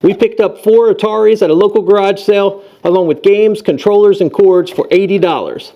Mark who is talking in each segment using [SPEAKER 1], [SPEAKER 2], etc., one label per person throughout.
[SPEAKER 1] We picked up 4 Ataris at a local garage sale, along with games, controllers, and cords for $80.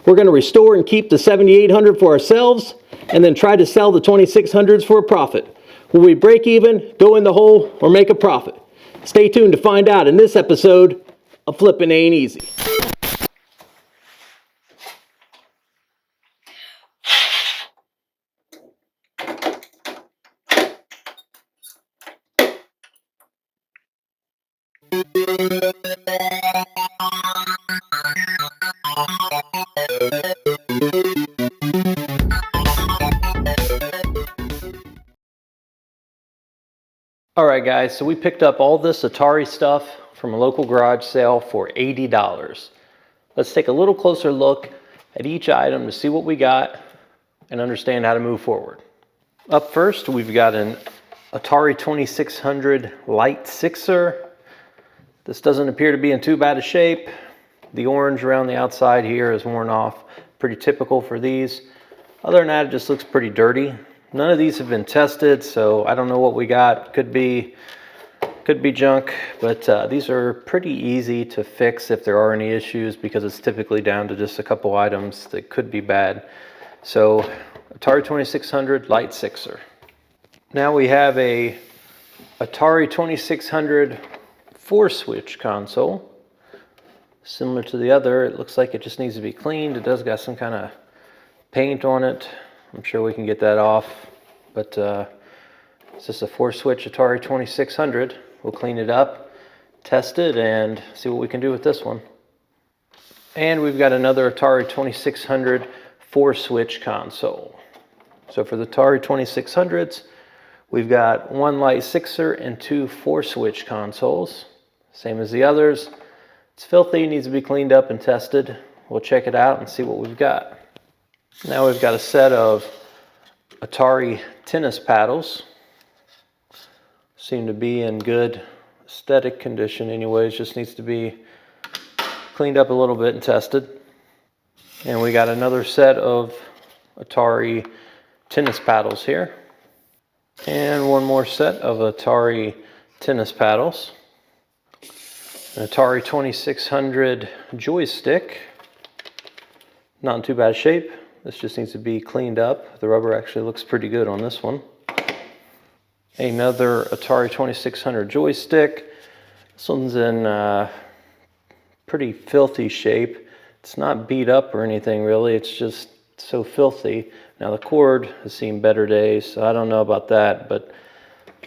[SPEAKER 1] We're going to restore and keep the 7800 for ourselves, and then try to sell the 2600s for a profit. Will we break even, go in the hole, or make a profit? Stay tuned to find out in this episode of Flippin' Ain't Easy. Alright guys, so we picked up all this Atari stuff from a local garage sale for $80. Let's take a little closer look at each item to see what we got and understand how to move forward. Up first, we've got an Atari 2600 Light Sixer. This doesn't appear to be in too bad a shape. The orange around the outside here is worn off. Pretty typical for these. Other than that, it just looks pretty dirty. None of these have been tested, so I don't know what we got. Could be junk, but these are pretty easy to fix if there are any issues, because it's typically down to just a couple items that could be bad. So Atari 2600 Light Sixer. Now we have a Atari 2600 4-switch console. Similar to the other, it looks like it just needs to be cleaned. It does got some kind of paint on it. I'm sure we can get that off, but it's just a 4-switch Atari 2600. We'll clean it up, test it, and see what we can do with this one. And we've got another Atari 2600 4-switch console. So for the Atari 2600s, we've got 1 Light Sixer and 2 4-switch consoles. Same as the others. It's filthy, needs to be cleaned up and tested. We'll check it out and see what we've got. Now we've got a set of Atari tennis paddles. Seem to be in good aesthetic condition anyways, just needs to be cleaned up a little bit and tested. And we got another set of Atari tennis paddles here. And one more set of Atari tennis paddles. An Atari 2600 joystick. Not in too bad shape. This just needs to be cleaned up. The rubber actually looks pretty good on this one. Another Atari 2600 joystick. This one's in pretty filthy shape. It's not beat up or anything really, it's just so filthy. Now the cord has seen better days, so I don't know about that, but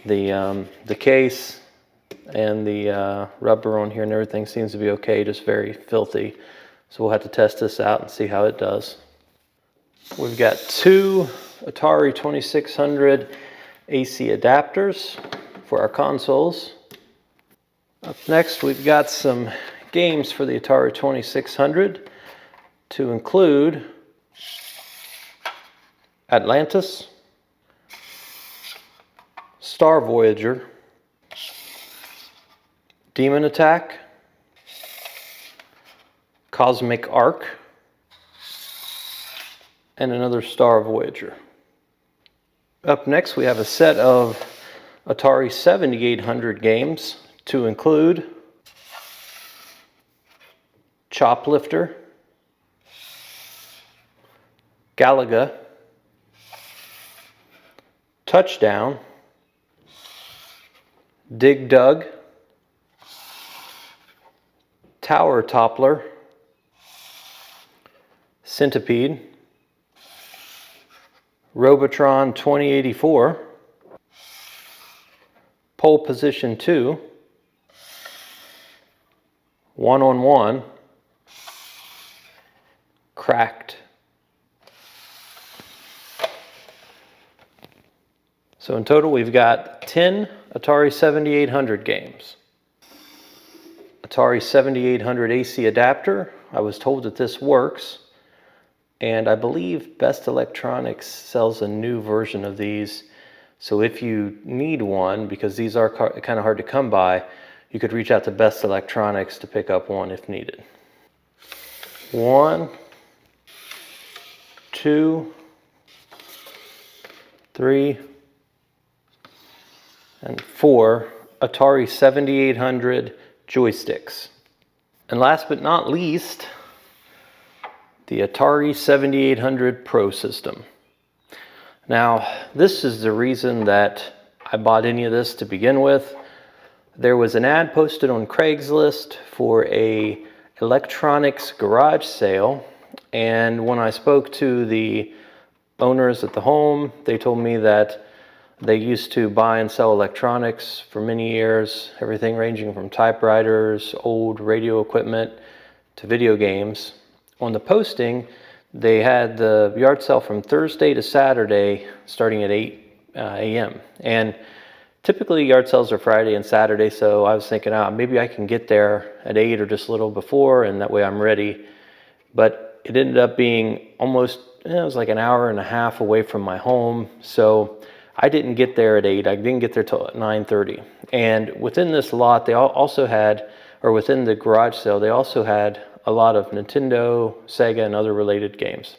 [SPEAKER 1] the case and the rubber on here and everything seems to be okay, just very filthy. So we'll have to test this out and see how it does. We've got 2 Atari 2600 AC adapters for our consoles. Up next, we've got some games for the Atari 2600 to include Atlantis, Star Voyager, Demon Attack, Cosmic Arc, and another Star Voyager. Up next, we have a set of Atari 7800 games to include Choplifter, Galaga, Touchdown, Dig Dug, Tower Toppler, Centipede, Robotron 2084, Pole Position 2, One-on-One, Cracked. So in total we've got 10 Atari 7800 games. Atari 7800 AC adapter. I was told that this works. And I believe Best Electronics sells a new version of these. So if you need one, because these are kind of hard to come by, you could reach out to Best Electronics to pick up one if needed. 1, 2, 3, and 4 Atari 7800 joysticks. And last but not least, the Atari 7800 Pro system. Now, this is the reason that I bought any of this to begin with. There was an ad posted on Craigslist for a electronics garage sale, and when I spoke to the owners at the home, they told me that they used to buy and sell electronics for many years, everything ranging from typewriters, old radio equipment, to video games. On the posting, they had the yard sale from Thursday to Saturday, starting at 8 a.m. And typically yard sales are Friday and Saturday, so I was thinking, maybe I can get there at 8 or just a little before, and that way I'm ready. But it ended up being almost, it was like an hour and a half away from my home, so I didn't get there at 8. I didn't get there till 9:30. And within this lot, they also had, or within the garage sale, they also had a lot of Nintendo, Sega, and other related games.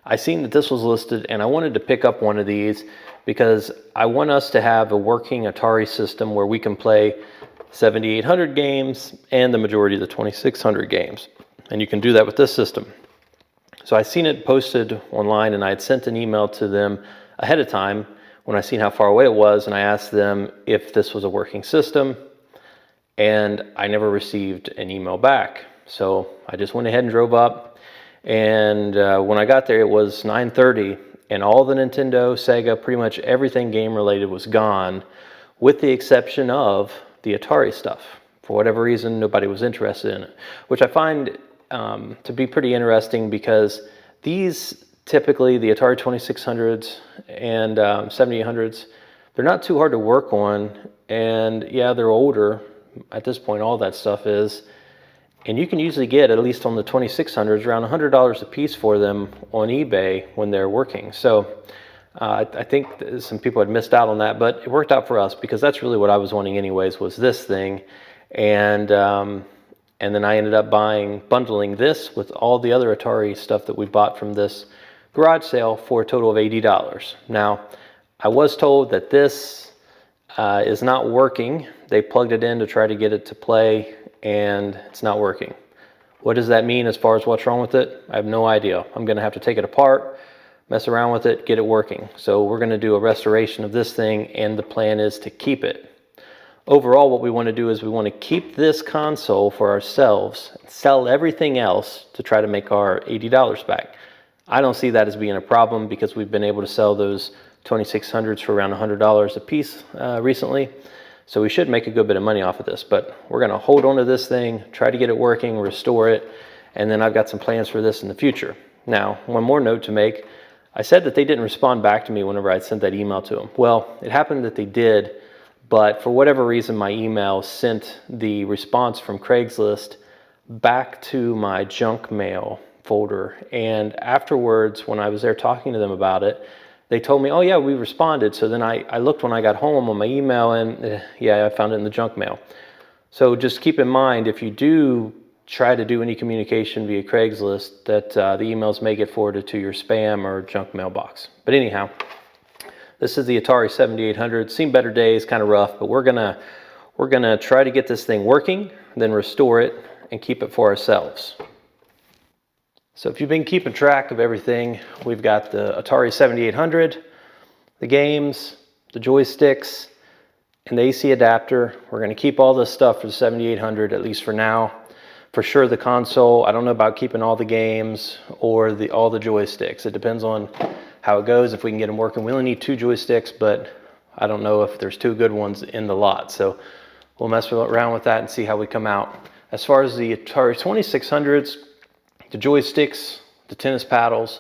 [SPEAKER 1] I seen that this was listed, and I wanted to pick up one of these because I want us to have a working Atari system where we can play 7800 games and the majority of the 2600 games. And you can do that with this system. So I seen it posted online, and I had sent an email to them ahead of time when I seen how far away it was, and I asked them if this was a working system, and I never received an email back. So I just went ahead and drove up, and when I got there it was 9:30, and all the Nintendo, Sega, pretty much everything game related was gone, with the exception of the Atari stuff. For whatever reason, nobody was interested in it, which I find to be pretty interesting, because these typically, the Atari 2600s and 7800s, they're not too hard to work on, and yeah, they're older at this point, all that stuff is, and you can usually get, at least on the 2600s, around $100 a piece for them on eBay when they're working. So I think some people had missed out on that, but it worked out for us, because that's really what I was wanting anyways, was this thing. And then I ended up bundling this with all the other Atari stuff that we bought from this garage sale for a total of $80. Now, I was told that this is not working. They plugged it in to try to get it to play, and it's not working. What does that mean as far as what's wrong with it? I have no idea. I'm going to have to take it apart, mess around with it, get it working. So we're going to do a restoration of this thing, and the plan is to keep it. Overall, what we want to do is we want to keep this console for ourselves, sell everything else to try to make our $80 back. I don't see that as being a problem, because we've been able to sell those 2600s for around $100 a piece recently. So we should make a good bit of money off of this, but we're going to hold on to this thing, try to get it working, restore it, and then I've got some plans for this in the future. Now, one more note to make. I said that they didn't respond back to me whenever I sent that email to them. Well, it happened that they did, but for whatever reason, my email sent the response from Craigslist back to my junk mail folder. And afterwards, when I was there talking to them about it, they told me, oh yeah, we responded. So then I looked when I got home on my email, and yeah, I found it in the junk mail. So just keep in mind, if you do try to do any communication via Craigslist, that the emails may get forwarded to your spam or junk mailbox. But anyhow, this is the Atari 7800. Seen better days, kind of rough, but we're gonna try to get this thing working, then restore it and keep it for ourselves. So if you've been keeping track of everything, we've got the Atari 7800, the games, the joysticks, and the AC adapter. We're going to keep all this stuff for the 7800, at least for now. For sure the console, I don't know about keeping all the games or all the joysticks. It depends on how it goes, if we can get them working. We only need 2 joysticks, but I don't know if there's 2 good ones in the lot. So we'll mess around with that and see how we come out. As far as the Atari 2600s, the joysticks, the tennis paddles,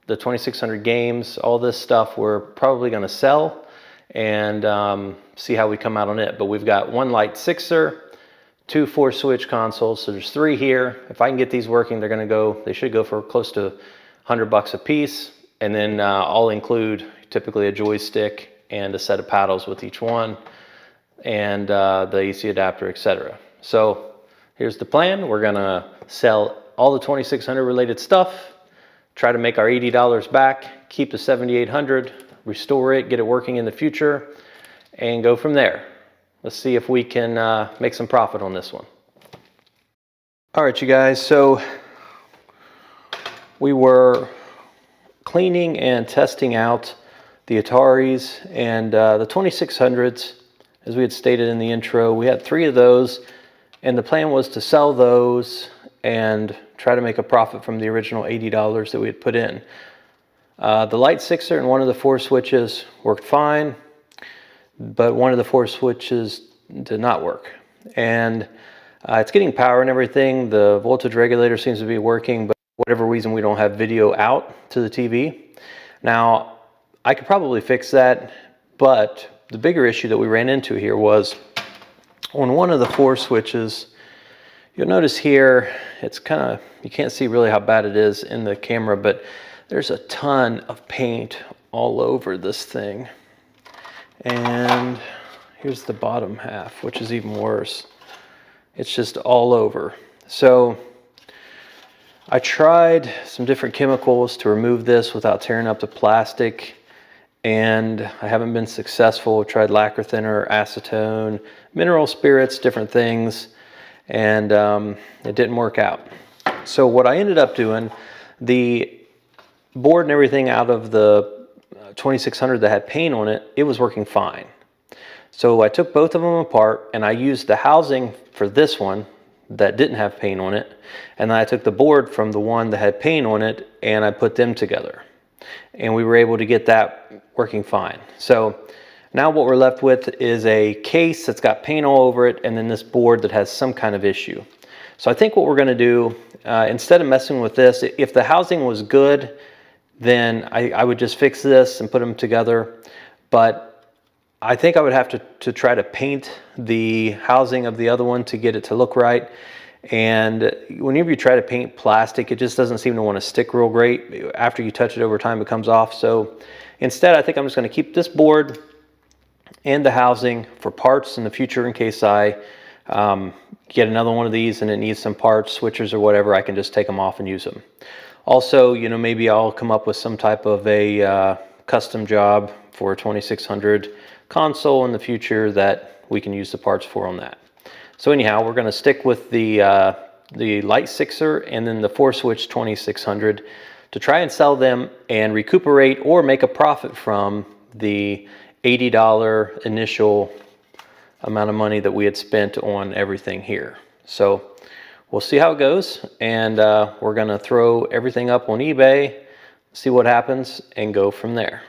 [SPEAKER 1] the 2600 games, all this stuff we're probably going to sell and see how we come out on it. But we've got 1 light 6er, 2 4-switch consoles, so there's 3 here. If I can get these working, they should go for close to $100 a piece. And then I'll include typically a joystick and a set of paddles with each one, and the AC adapter, etc. So here's the plan. We're gonna sell all the 2600 related stuff, try to make our $80 back, keep the 7800, restore it, get it working in the future, and go from there. Let's see if we can make some profit on this one. All right, you guys, so we were cleaning and testing out the Ataris and the 2600s. As we had stated in the intro, we had 3 of those, and the plan was to sell those and try to make a profit from the original $80 that we had put in. The light 6er and one of the 4 switches worked fine, but one of the 4 switches did not work. And it's getting power and everything. The voltage regulator seems to be working, but for whatever reason we don't have video out to the TV. Now, I could probably fix that, but the bigger issue that we ran into here was on one of the 4 switches. You'll notice here, it's kind of, you can't see really how bad it is in the camera, but there's a ton of paint all over this thing. And here's the bottom half, which is even worse. It's just all over. So I tried some different chemicals to remove this without tearing up the plastic, and I haven't been successful. I tried lacquer thinner, acetone, mineral spirits, different things, and it didn't work out. So what I ended up doing, the board and everything out of the 2600 that had paint on it, it was working fine. So I took both of them apart and I used the housing for this one that didn't have paint on it, and then I took the board from the one that had paint on it and I put them together, and we were able to get that working fine. So now what we're left with is a case that's got paint all over it, and then this board that has some kind of issue. So I think what we're going to do, instead of messing with this, if the housing was good, then I would just fix this and put them together. But I think I would have to try to paint the housing of the other one to get it to look right. And whenever you try to paint plastic, it just doesn't seem to want to stick real great. After you touch it over time, it comes off. So instead, I think I'm just going to keep this board and the housing for parts in the future in case I get another one of these and it needs some parts, switchers or whatever. I can just take them off and use them. Also, you know, maybe I'll come up with some type of a custom job for a 2600 console in the future that we can use the parts for on that. So anyhow, we're going to stick with the light 6er and then the 4 switch 2600 to try and sell them and recuperate or make a profit from the $80 initial amount of money that we had spent on everything here. So we'll see how it goes, and we're going to throw everything up on eBay, see what happens, and go from there.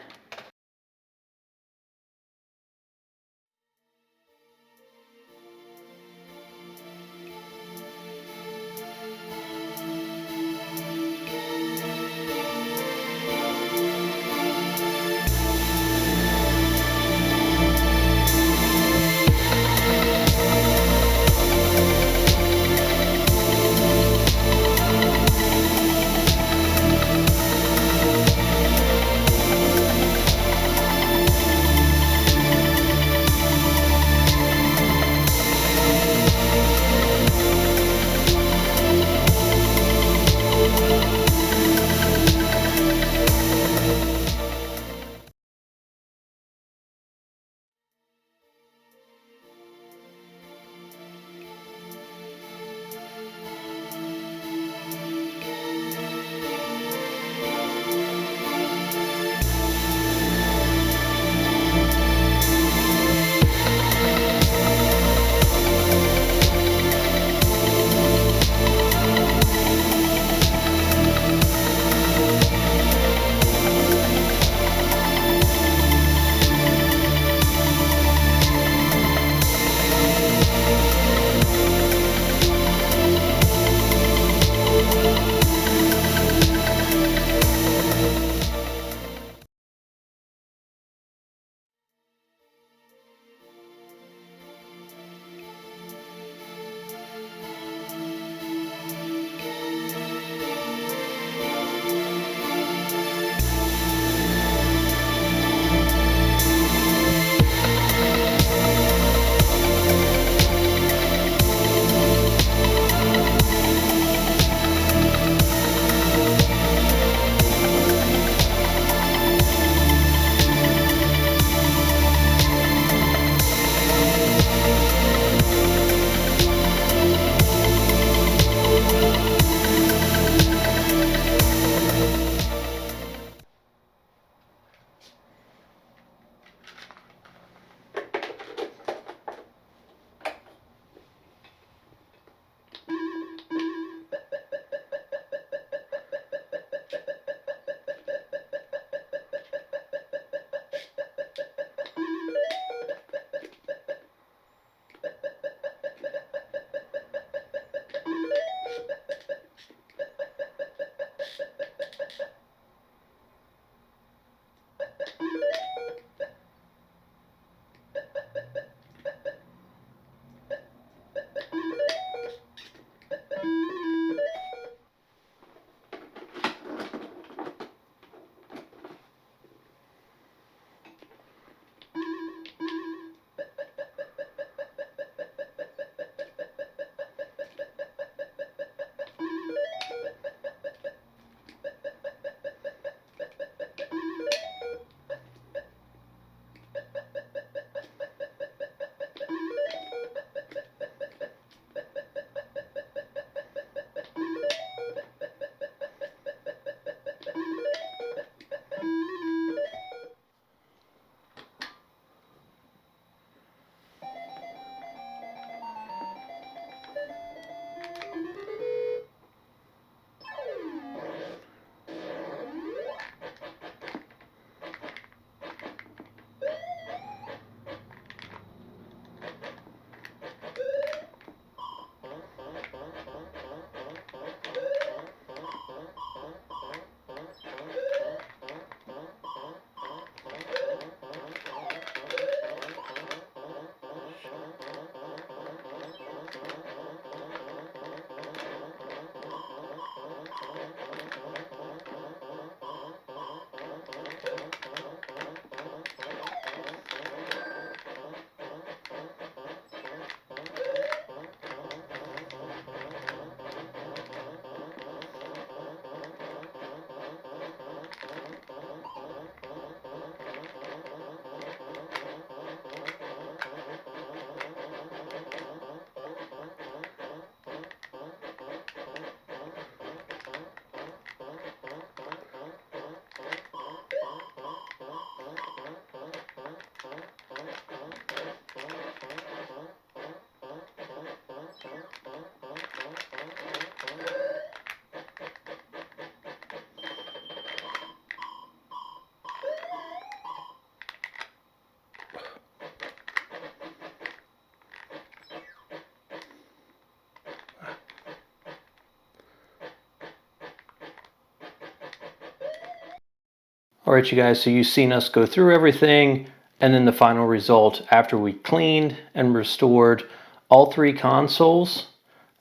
[SPEAKER 1] All right, you guys, so you've seen us go through everything and then the final result after we cleaned and restored all three consoles.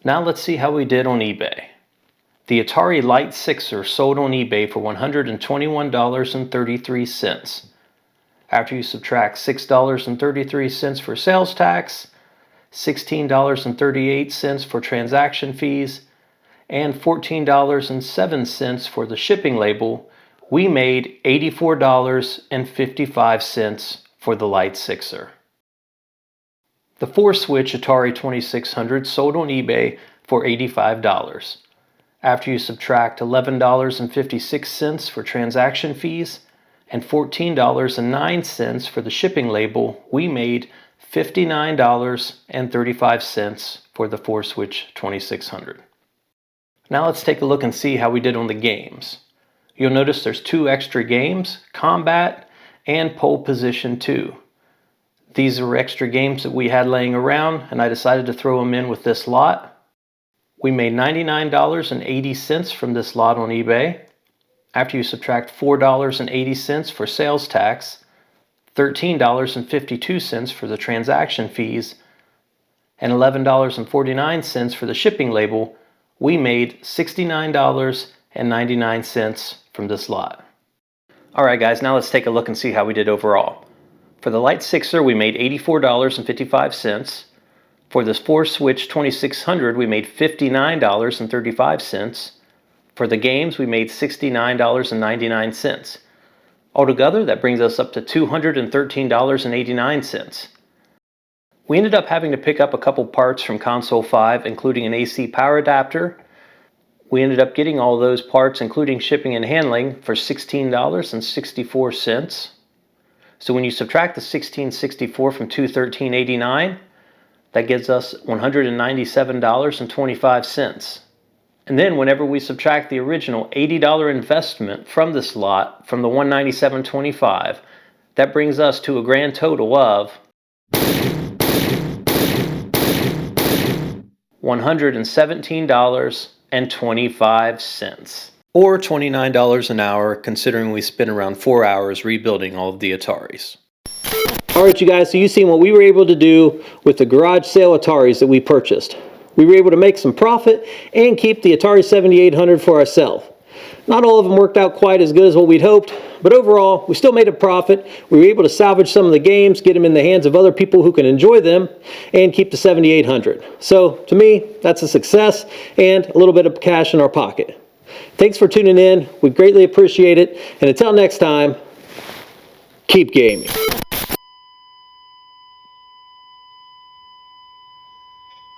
[SPEAKER 1] Now let's see how we did on eBay. The Atari Lite 6er sold on eBay for $121.33. After you subtract $6.33 for sales tax, $16.38 for transaction fees, and $14.07 for the shipping label, we made $84.55 for the Lite 6er. The 4-switch Atari 2600 sold on eBay for $85. After you subtract $11.56 for transaction fees and $14.09 for the shipping label, we made $59.35 for the 4-switch 2600. Now let's take a look and see how we did on the games. You'll notice there's 2 extra games, Combat and Pole Position 2. These are extra games that we had laying around, and I decided to throw them in with this lot. We made $99.80 from this lot on eBay. After you subtract $4.80 for sales tax, $13.52 for the transaction fees, and $11.49 for the shipping label, we made $69.99 from this lot. Alright guys, now let's take a look and see how we did overall. For the Lite 6er, we made $84.55. For this 4-switch 2600, we made $59.35. For the games, we made $69.99. Altogether, that brings us up to $213.89. We ended up having to pick up a couple parts from Console 5, including an AC power adapter. We ended up getting all those parts, including shipping and handling, for $16.64. So when you subtract the $16.64 from $213.89, that gives us $197.25. And then whenever we subtract the original $80 investment from this lot, from the $197.25, that brings us to a grand total of $117.25, or $29 an hour, considering we spent around 4 hours rebuilding all of the Ataris. Alright you guys, so you've seen what we were able to do with the garage sale Ataris that we purchased. We were able to make some profit and keep the Atari 7800 for ourselves. Not all of them worked out quite as good as what we'd hoped, but overall, we still made a profit. We were able to salvage some of the games, get them in the hands of other people who can enjoy them, and keep the 7800. So, to me, that's a success and a little bit of cash in our pocket. Thanks for tuning in. We greatly appreciate it. And until next time, keep gaming.